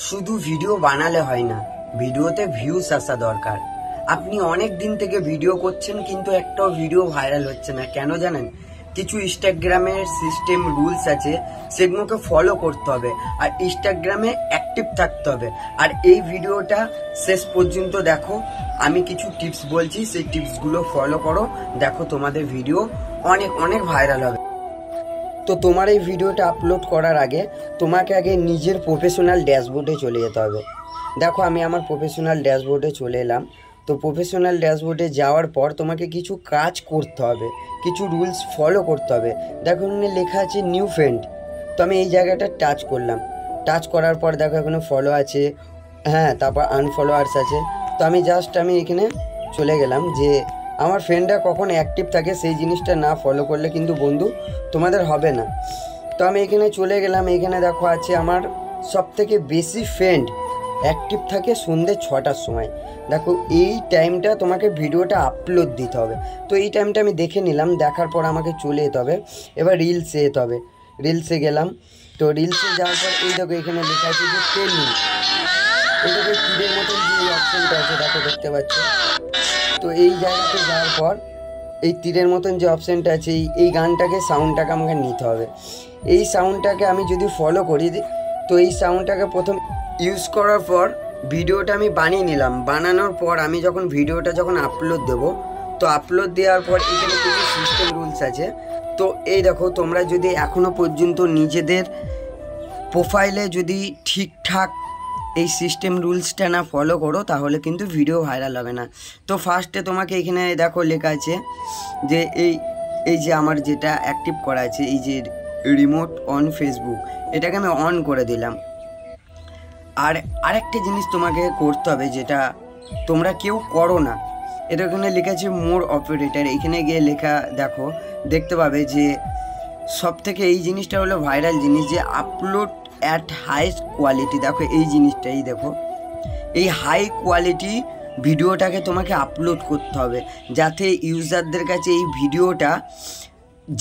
শুধু ভিডিও বানালে হয় না, ভিডিওতে ভিউজ আসা দরকার। আপনি অনেক দিন থেকে ভিডিও করছেন কিন্তু একটাও ভিডিও ভাইরাল হচ্ছে না, কেন জানেন? কিছু ইনস্টাগ্রামের সিস্টেম রুলস আছে, সেগুলোকে ফলো করতে হবে আর ইনস্টাগ্রামে অ্যাক্টিভ থাকতে হবে। আর এই ভিডিওটা শেষ পর্যন্ত দেখো, আমি কিছু টিপস বলছি, সেই টিপসগুলো ফলো করো, দেখো তোমাদের ভিডিও অনেক অনেক ভাইরাল হবে। তো তোমার এই ভিডিওটা আপলোড করার আগে তোমাকে আগে নিজের প্রফেশনাল ড্যাশবোর্ডে চলে যেতে হবে। দেখো আমি আমার প্রফেশনাল ড্যাশবোর্ডে চলে এলাম। তো প্রফেশনাল ড্যাশবোর্ডে যাওয়ার পর তোমাকে কিছু কাজ করতে হবে, কিছু রুলস ফলো করতে হবে। দেখো এখানে লেখা আছে নিউ ফ্রেন্ড, তো আমি এই জায়গাটা টাচ করলাম। টাচ করার পর দেখো এখানে ফলো আছে, হ্যাঁ, তারপর আনফলোয়ার্স আছে। তো আমি এখানে চলে গেলাম যে আমার ফ্রেন্ডরা কখন অ্যাক্টিভ থাকে সেই জিনিসটা না ফলো করলে কিন্তু বন্ধু তোমাদের হবে না। তো আমি এখানে চলে গেলাম, এখানে দেখো আছে আমার সবথেকে বেশি ফ্রেন্ড অ্যাক্টিভ থাকে সন্ধ্যে 6টার সময়। দেখো এই টাইমটা তোমাকে ভিডিওটা আপলোড দিতে হবে। তো এই টাইমটা আমি দেখে নিলাম, দেখার পর আমাকে চলে যেতে হবে, এবার রিলসে যেতে হবে। রিলসে গেলাম, তো রিলসে যাওয়ার পর এই দেখো এখানে লেখা আছে যে ট্রেনিং, এই দেখো তীরের মতন যে অপশনটা আছে দেখো, দেখতে পাচ্ছ। তো এই জায়গাতে যাওয়ার পর এই তীরের মতন যে অপশানটা আছে, এই গানটাকে সাউন্ডটাকে আমাকে নিতে হবে। এই সাউন্ডটাকে আমি যদি ফলো করি, তো এই সাউন্ডটাকে প্রথম ইউজ করার পর ভিডিওটা আমি বানিয়ে নিলাম। বানানোর পর আমি ভিডিওটা যখন আপলোড দেবো, তো আপলোড দেওয়ার পর এখানে কিছু সিস্টেম রুলস আছে। তো এই দেখো, তোমরা যদি এখনও পর্যন্ত নিজেদের প্রোফাইলে যদি ঠিকঠাক এই সিস্টেম রুলসটা না ফলো করো তাহলে কিন্তু ভিডিও ভাইরাল হবে না। তো ফার্স্টে তোমাকে এখানে দেখো লেখা আছে যে এই যে আমার যেটা অ্যাক্টিভ করা আছে, এই যে রিমোট অন ফেসবুক, এটাকে আমি অন করে দিলাম। আর আরেকটা জিনিস তোমাকে করতে হবে যেটা তোমরা কেউ করো না, এটা এখানে লেখা আছে মোর অপারেটর। এখানে গিয়ে লেখা দেখো, দেখতে পাবে যে সব থেকে এই জিনিসটা হলো ভাইরাল জিনিস, যে আপলোড অ্যাট হাই কোয়ালিটি। দেখো এই জিনিসটাই দেখো, এই হাই কোয়ালিটি ভিডিওটাকে তোমাকে আপলোড করতে হবে যাতে ইউজারদের কাছে এই ভিডিওটা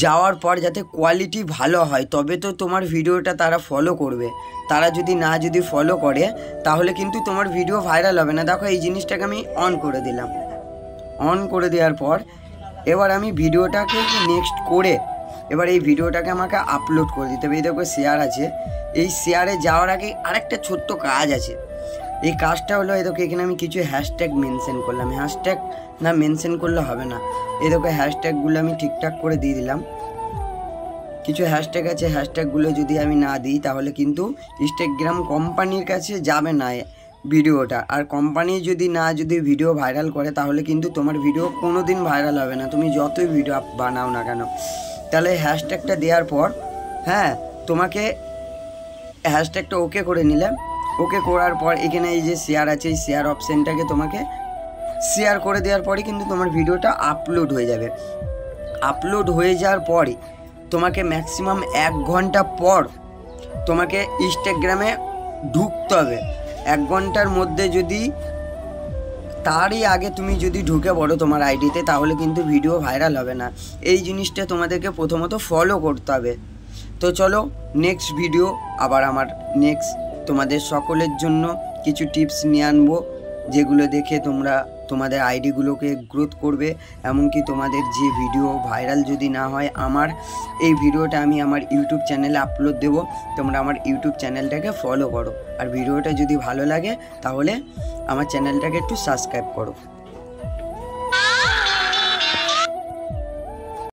যাওয়ার পর যাতে কোয়ালিটি ভালো হয়, তবে তো তোমার ভিডিওটা তারা ফলো করবে। তারা যদি ফলো করে তাহলে কিন্তু তোমার ভিডিও ভাইরাল হবে না। দেখো এই জিনিসটাকে আমি অন করে দিলাম। অন করে দেওয়ার পর এবার আমি ভিডিওটাকে নেক্সট করে এবার এই ভিডিওটাকে আমাকে আপলোড করে দিতে হবে। এই দেখো শেয়ার আছে, এই শেয়ারে যাওয়ার আগে আরেকটা ছোট্ট কাজ আছে। এই কাজটা হলো, এই দেখো এখানে আমি কিছু হ্যাশট্যাগ মেনশন করলাম। হ্যাশট্যাগ না মেনশন করলে হবে না, এই দেখো হ্যাশট্যাগুলো আমি ঠিকঠাক করে দিয়ে দিলাম। কিছু হ্যাশট্যাগ আছে, হ্যাশট্যাগুলো যদি আমি না দিই তাহলে কিন্তু ইনস্টাগ্রাম কোম্পানির কাছে যাবে না ভিডিওটা। আর কোম্পানি যদি ভিডিও ভাইরাল করে তাহলে কিন্তু তোমার ভিডিও কোনো দিন ভাইরাল হবে না, তুমি যতই ভিডিও বানাও না কেন। তাহলে হ্যাশট্যাগটা দেওয়ার পর, হ্যাঁ, তোমাকে হ্যাশট্যাগটা ওকে করে নিলাম। ওকে করার পর এখানে এই যে শেয়ার আছে, এই শেয়ার অপশানটাকে তোমাকে শেয়ার করে দেওয়ার পরে কিন্তু তোমার ভিডিওটা আপলোড হয়ে যাবে। আপলোড হয়ে যাওয়ার পরে তোমাকে ম্যাক্সিমাম 1 ঘন্টা পর তোমাকে ইনস্টাগ্রামে ঢুকতে হবে। 1 ঘন্টার মধ্যে যদি তারই আগে তুমি যদি ঢুকে পড়ো তোমার আইডিতে তাহলে কিন্তু ভিডিও ভাইরাল হবে না। এই জিনিসটা তোমাদেরকে প্রথমত ফলো করতে হবে। তো চলো নেক্সট ভিডিও আবার আমার তোমাদের সকলের জন্য কিছু টিপস নিয়ে আনবো, যেগুলো দেখে তোমরা তোমাদের আইডিগুলোকে গ্রোথ করবে। এমনকি তোমাদের যে ভিডিও ভাইরাল যদি না হয়, আমার এই ভিডিওটা আমি আমার ইউটিউব চ্যানেলে আপলোড দেবো, তোমরা আমার ইউটিউব চ্যানেলটাকে ফলো করো। আর ভিডিওটা যদি ভালো লাগে তাহলে আমার চ্যানেলটাকে একটু সাবস্ক্রাইব করো।